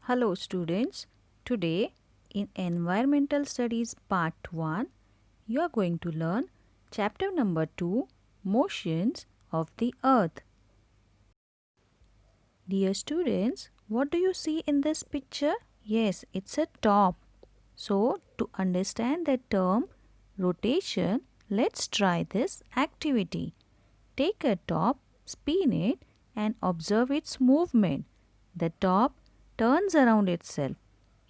Hello students, today in Environmental Studies Part 1, you are going to learn chapter number 2, Motions of the Earth. Dear students, what do you see in this picture? Yes, it's a top. So, to understand the term rotation, let's try this activity. Take a top, spin it and observe its movement. The top turns around itself.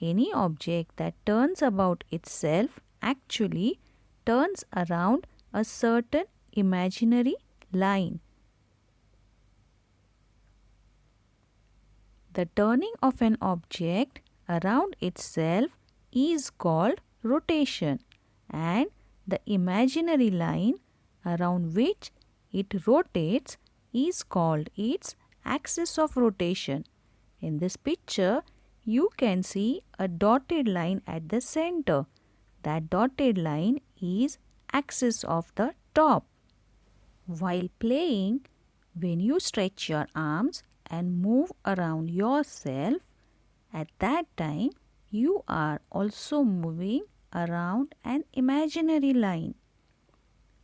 Any object that turns about itself actually turns around a certain imaginary line. The turning of an object around itself is called rotation, and the imaginary line around which it rotates is called its axis of rotation. In this picture, you can see a dotted line at the center. That dotted line is axis of the top. While playing, when you stretch your arms and move around yourself, at that time you are also moving around an imaginary line.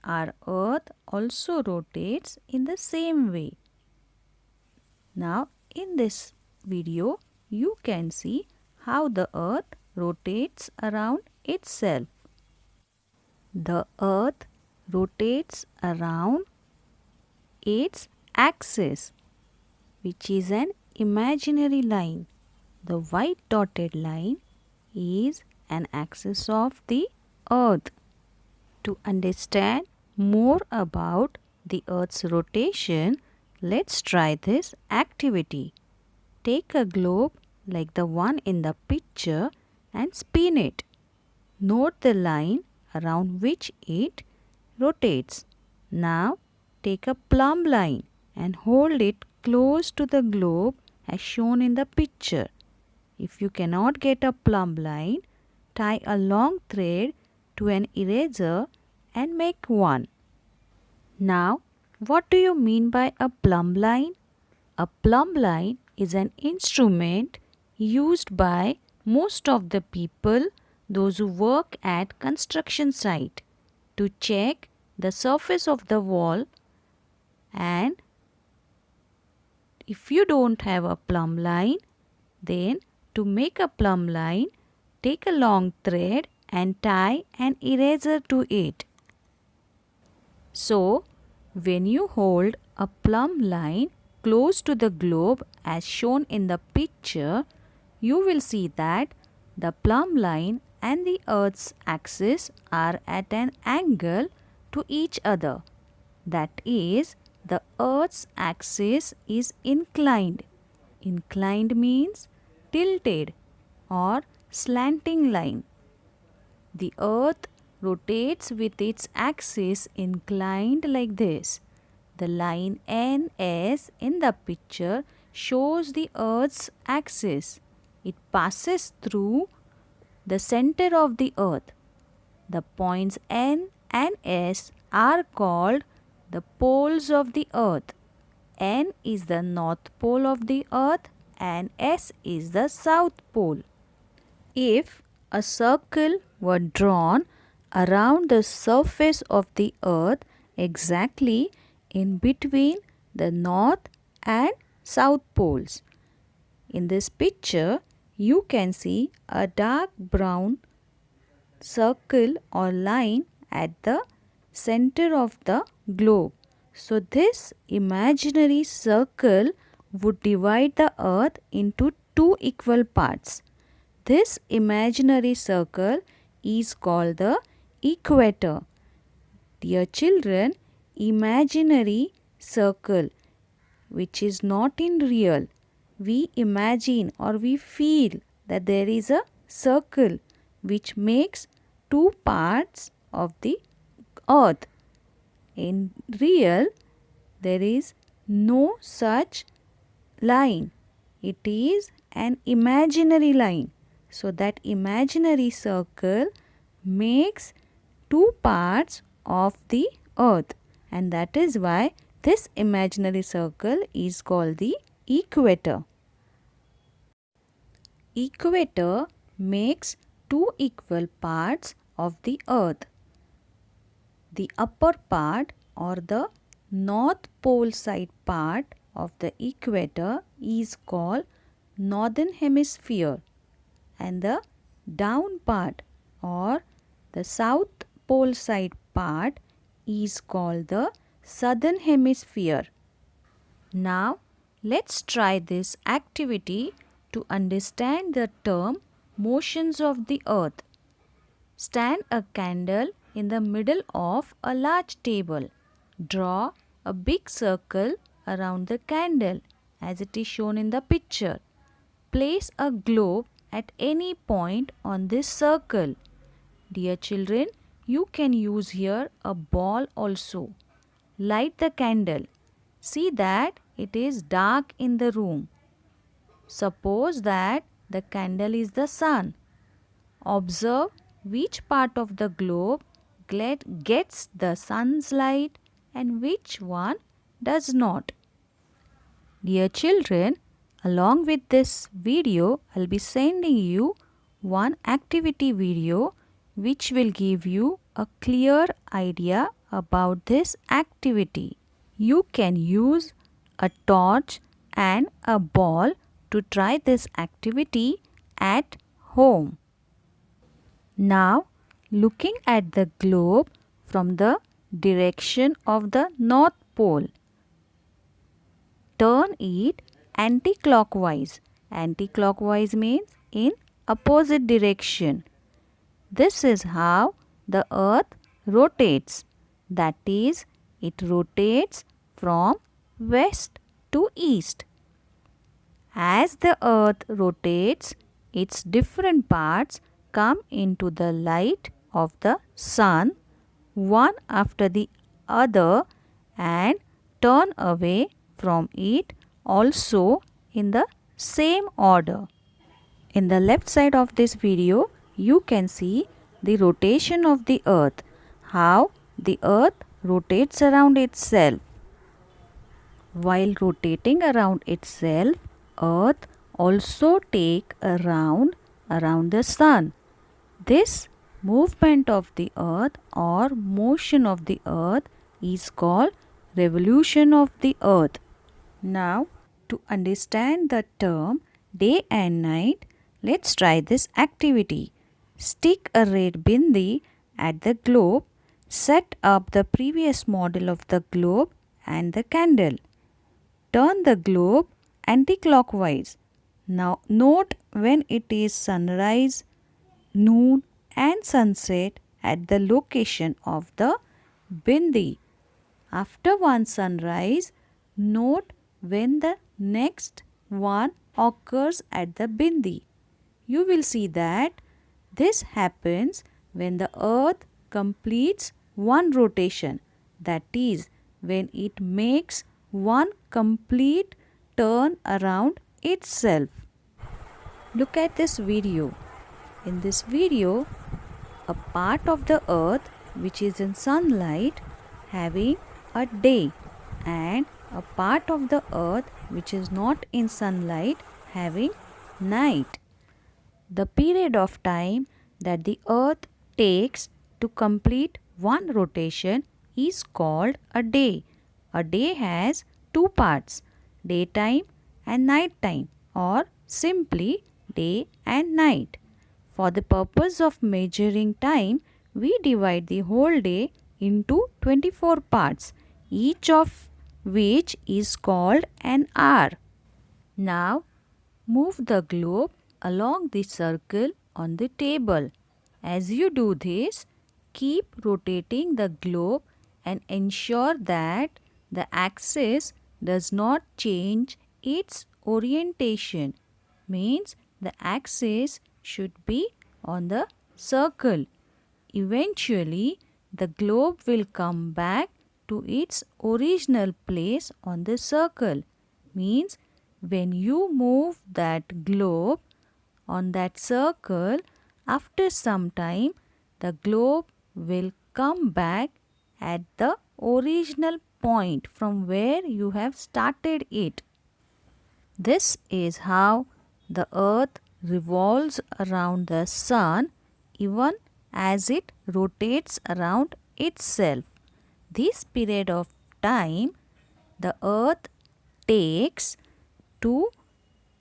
Our earth also rotates in the same way. Now, in this video, you can see how the earth rotates around itself. The earth rotates around its axis, which is an imaginary line. The white dotted line is an axis of the earth. To understand more about the earth's rotation, let's try this activity. Take a globe like the one in the picture and spin it. Note the line around which it rotates. Now take a plumb line and hold it close to the globe as shown in the picture. If you cannot get a plumb line, tie a long thread to an eraser and make one. Now, what do you mean by a plumb line? A plumb line is an instrument used by most of the people, those who work at construction site, to check the surface of the wall. And if you don't have a plumb line, then to make a plumb line, take a long thread and tie an eraser to it. So, when you hold a plumb line close to the globe as shown in the picture, you will see that the plumb line and the earth's axis are at an angle to each other. That is, the earth's axis is inclined. Inclined means tilted or slanting line. The earth rotates with its axis inclined like this. The line NS in the picture shows the earth's axis. It passes through the center of the earth. The points N and S are called the poles of the earth. N is the north pole of the earth and S is the south pole. If a circle were drawn around the surface of the earth exactly in between the north and south poles. In this picture, you can see a dark brown circle or line at the center of the globe. So, this imaginary circle would divide the earth into two equal parts. This imaginary circle is called the equator. Dear children, imaginary circle which is not in real, we imagine or we feel that there is a circle which makes two parts of the earth. In real, there is no such line. It is an imaginary line. So that imaginary circle makes two parts of the earth, and that is why this imaginary circle is called the equator. Equator makes two equal parts of the earth. The upper part or the north pole side part of the equator is called northern hemisphere, and the down part or the south pole side part is called the southern hemisphere. Now let's try this activity to understand the term motions of the earth. Stand a candle in the middle of a large table. Draw a big circle around the candle as it is shown in the picture. Place a globe at any point on this circle. Dear children, you can use here a ball also. Light the candle. See that it is dark in the room. Suppose that the candle is the sun. Observe which part of the globe gets the sun's light and which one does not. Dear children, along with this video, I'll be sending you one activity video which will give you a clear idea about this activity. You can use a torch and a ball to try this activity at home. Now, looking at the globe from the direction of the North Pole, turn it anti-clockwise. Anti-clockwise means in opposite direction. This is how the earth rotates. That is, it rotates from west to east. As the earth rotates, its different parts come into the light of the sun one after the other and turn away from it also in the same order. In the left side of this video, you can see the rotation of the earth, how the earth rotates around itself. While rotating around itself, earth also take a round around the sun. This movement of the earth or motion of the earth is called revolution of the earth. Now, to understand the term day and night, let's try this activity. Stick a red bindi at the globe, set up the previous model of the globe and the candle. Turn the globe anti-clockwise. Now note when it is sunrise, noon and sunset at the location of the bindi. After one sunrise, note when the next one occurs at the bindi. You will see that this happens when the earth completes one rotation, that is, when it makes one complete turn around itself. Look at this video. In this video, a part of the earth which is in sunlight having a day and a part of the earth which is not in sunlight having night. The period of time that the earth takes to complete one rotation is called a day. A day has two parts, daytime and nighttime, or simply day and night. For the purpose of measuring time, we divide the whole day into 24 parts, each of which is called an hour. Now, move the globe along the circle on the table. As you do this, keep rotating the globe and ensure that the axis does not change its orientation. Means the axis should be on the circle. Eventually, the globe will come back to its original place on the circle. Means when you move that globe on that circle, after some time, the globe will come back at the original point from where you have started it. This is how the earth revolves around the sun even as it rotates around itself. This period of time the earth takes to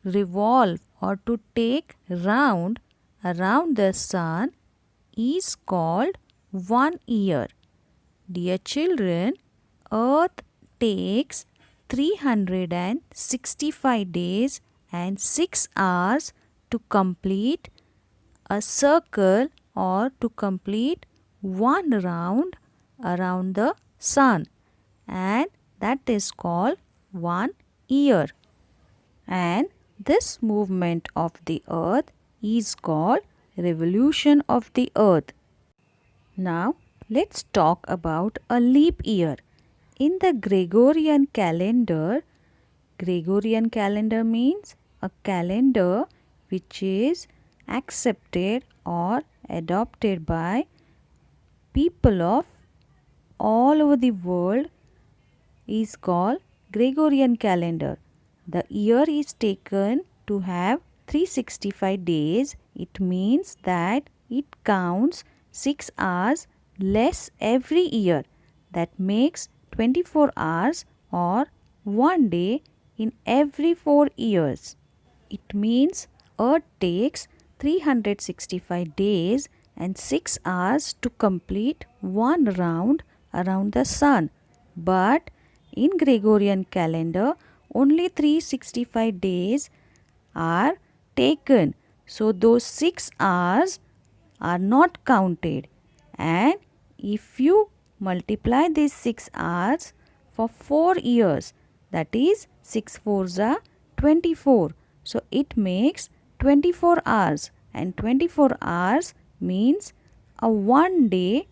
revolve or to take round around the sun is called 1 year. Dear children, earth takes 365 days and 6 hours to complete a circle or to complete one round around the sun, and that is called 1 year. And this movement of the earth is called revolution of the earth. Now let's talk about a leap year. In the Gregorian calendar means a calendar which is accepted or adopted by people of all over the world is called Gregorian calendar. The year is taken to have 365 days. It means that it counts 6 hours less every year. That makes 24 hours or 1 day in every 4 years. It means Earth takes 365 days and 6 hours to complete one round around the sun. But in Gregorian calendar, only 365 days are taken. So those 6 hours are not counted. And if you multiply these 6 hours for 4 years, that is 6 fours are 24. So it makes 24 hours, and 24 hours means a 1 day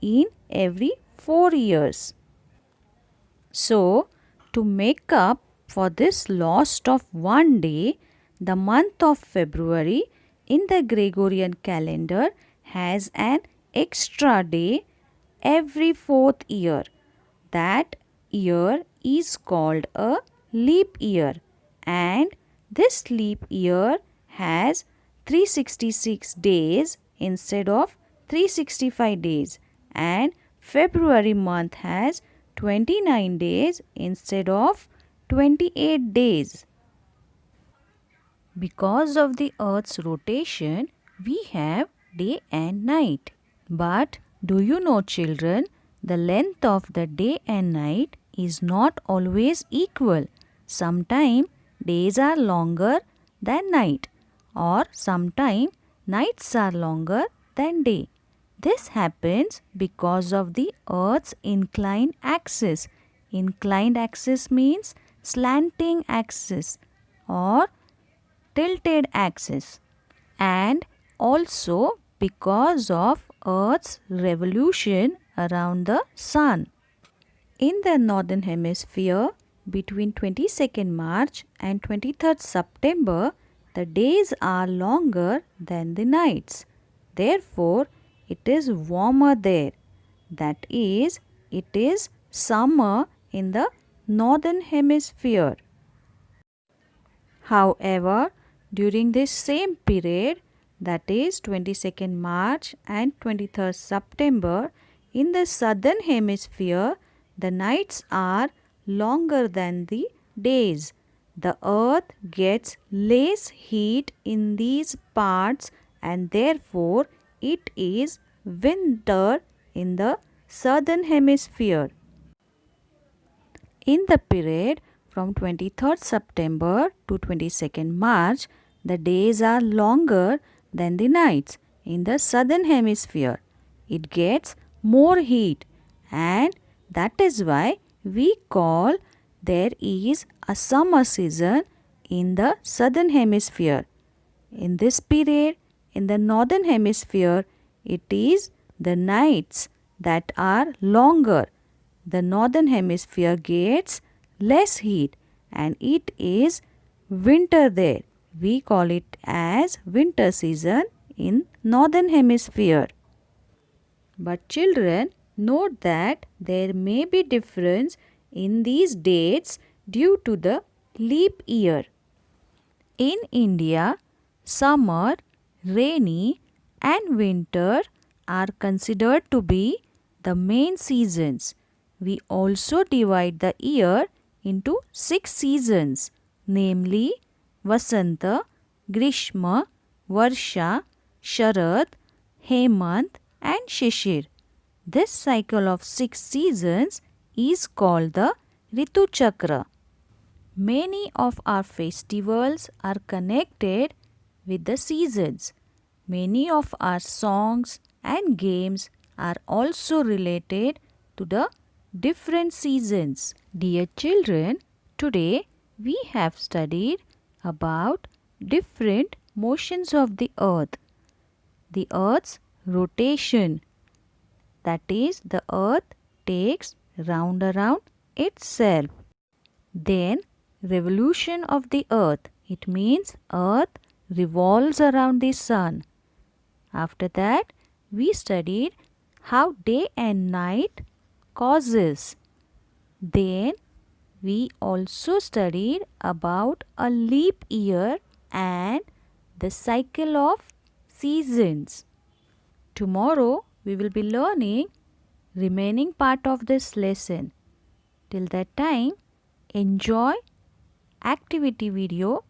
in every 4 years. So to make up for this loss of 1 day, the month of February in the Gregorian calendar has an extra day every 4th year. That year is called a leap year, and this leap year has 366 days instead of 365 days, and February month has 29 days instead of 28 days. Because of the earth's rotation, we have day and night. But do you know, children, the length of the day and night is not always equal. Sometimes days are longer than night, or sometimes nights are longer than day. This happens because of the earth's inclined axis. Inclined axis means slanting axis or tilted axis, and also because of earth's revolution around the sun. In the northern hemisphere, between 22nd March and 23rd September, the days are longer than the nights. Therefore, it is warmer there. That is, it is summer in the northern hemisphere. However, during this same period, that is 22nd March and 23rd September, in the southern hemisphere, the nights are longer than the days. The earth gets less heat in these parts, and therefore it is winter in the southern hemisphere. In the period from 23rd September to 22nd March, the days are longer than the nights in the southern hemisphere. It gets more heat, and that is why we call there is a summer season in the southern hemisphere. In this period, in the northern hemisphere, it is the nights that are longer. The northern hemisphere gets less heat, and it is winter there. We call it as winter season in northern hemisphere. But children, note that there may be difference in these dates due to the leap year. In India, summer, rainy, and winter are considered to be the main seasons. We also divide the year into 6 seasons, namely Vasanta, Grishma, Varsha, Sharad, Hemant, and Shishir. This cycle of 6 seasons is called the Ritu Chakra. Many of our festivals are connected with the seasons. Many of our songs and games are also related to the different seasons. Dear children, today we have studied about different motions of the earth. The earth's rotation, that is, the earth takes round around itself. Then revolution of the earth, it means earth revolves around the sun. After that, we studied how day and night causes. Then we also studied about a leap year and the cycle of seasons. Tomorrow we will be learning remaining part of this lesson. Till that time, enjoy activity video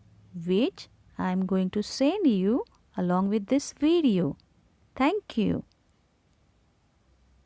which I am going to send you along with this video. Thank you.